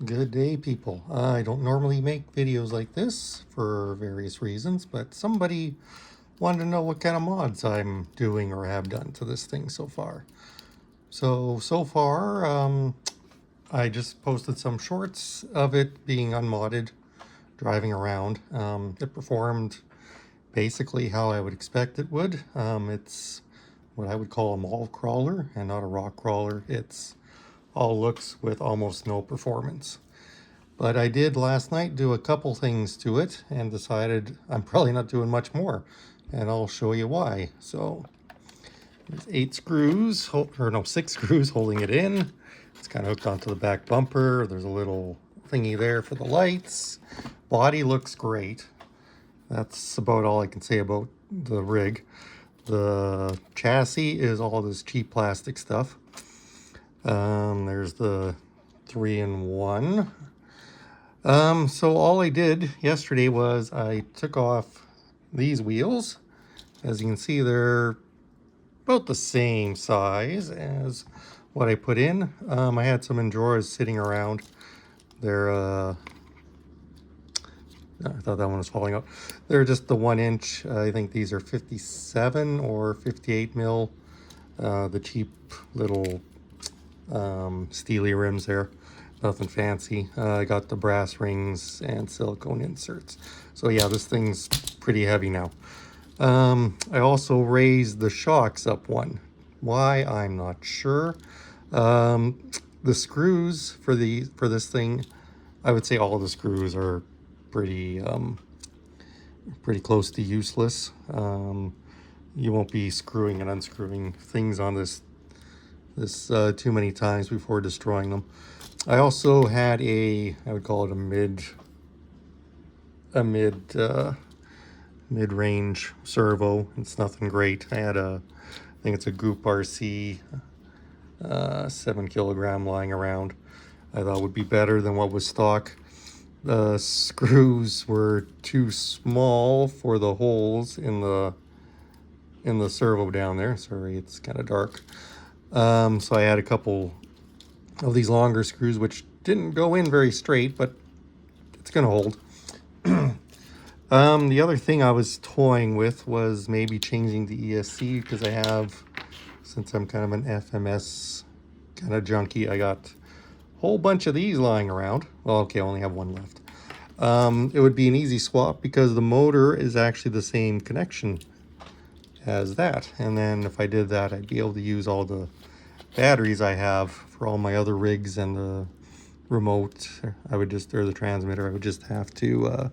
Good day, people. I don't normally make videos like this for various reasons, but somebody wanted to know what kind of mods I'm doing or have done to this thing so far. So far, I just posted some shorts of it being unmodded, driving around. It performed basically how I would expect it would. It's what I would call a mall crawler and not a rock crawler. It's all looks with almost no performance. But I did last night do a couple things to it and decided I'm probably not doing much more. And I'll show you why. So there's 8 screws, or no, 6 screws holding it in. It's kind of hooked onto the back bumper. There's a little thingy there for the lights. Body looks great. That's about all I can say about the rig. The chassis is all this cheap plastic stuff. There's the 3-in-1. So all I did yesterday was I took off these wheels. As you can see, they're about the same size as what I put in. I had some in drawers sitting around. They're, I thought that one was falling out. They're just the 1-inch. I think these are 57 or 58 mil. The cheap little steely rims there. Nothing fancy. I got the brass rings and silicone inserts. So yeah, this thing's pretty heavy now. I also raised the shocks up one. Why, I'm not sure. The screws for this thing, I would say all the screws are pretty close to useless. You won't be screwing and unscrewing things on this too many times before destroying them. I also had I would call it a mid-range servo. It's nothing great. I think it's a Goop RC 7 kilogram lying around. I thought would be better than what was stock. The screws were too small for the holes in the servo down there. Sorry, it's kind of dark. So I had a couple of these longer screws which didn't go in very straight, but it's gonna hold. The other thing I was toying with was maybe changing the ESC, because I have, since I'm kind of an FMS kind of junkie, I got a whole bunch of these lying around. Well, okay, I only have one left. It would be an easy swap because the motor is actually the same connection as that. And then if I did that, I'd be able to use all the batteries I have for all my other rigs, and the remote, or the transmitter, I would just have to,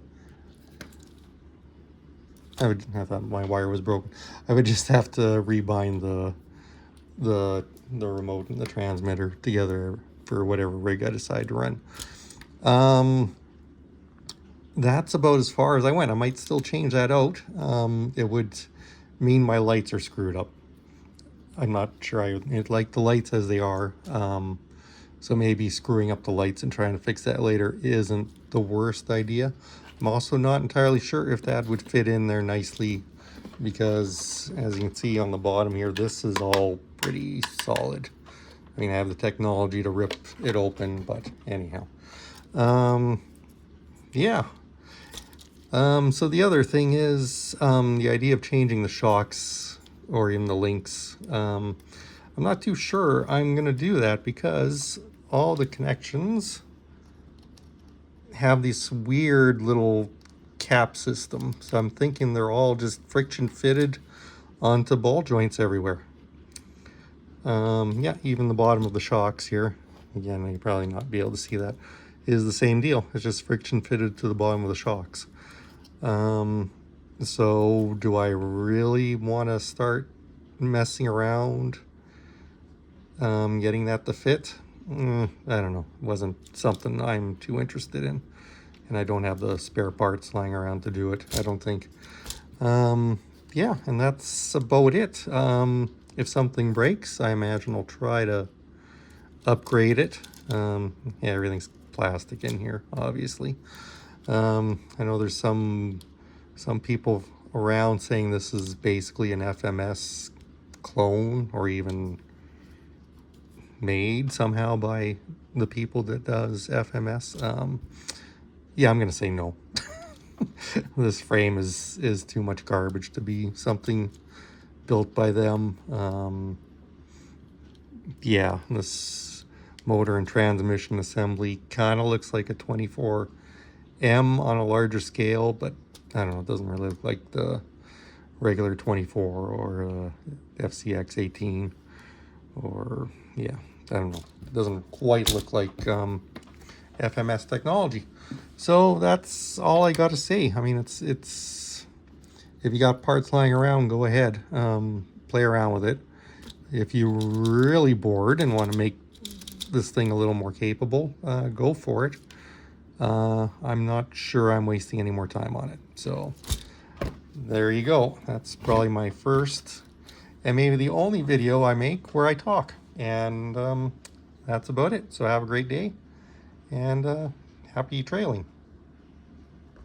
I thought my wire was broken. I would just have to rebind the remote and the transmitter together for whatever rig I decide to run. That's about as far as I went. I might still change that out. It would mean my lights are screwed up. I'm not sure I like the lights as they are. So maybe screwing up the lights and trying to fix that later isn't the worst idea. I'm also not entirely sure if that would fit in there nicely, because as you can see on the bottom here, this is all pretty solid. I mean, I have the technology to rip it open, but anyhow. Yeah. So the other thing is the idea of changing the shocks or even the links. I'm not too sure I'm going to do that, because all the connections have this weird little cap system. So I'm thinking they're all just friction fitted onto ball joints everywhere. Yeah, even the bottom of the shocks here, again, you probably not be able to see that, is the same deal. It's just friction fitted to the bottom of the shocks. So do I really want to start messing around getting that to fit? I don't know. It wasn't something I'm too interested in, and I don't have the spare parts lying around to do it, I don't think. Yeah, and that's about it. If something breaks, I imagine I'll try to upgrade it. Yeah, everything's plastic in here, obviously. I know there's some people around saying this is basically an FMS clone, or even made somehow by the people that does FMS. Yeah, I'm gonna say no. This frame is too much garbage to be something built by them. Yeah, this motor and transmission assembly kind of looks like a 24M on a larger scale, but I don't know, it doesn't really look like the regular 24 or FCX 18, or yeah, I don't know, it doesn't quite look like FMS technology. So that's all I got to say. I mean, it's if you got parts lying around, go ahead, play around with it. If you're really bored and want to make this thing a little more capable, go for it. I'm not sure I'm wasting any more time on it. So there you go. That's probably my first and maybe the only video I make where I talk. And that's about it. So have a great day, and happy trailing.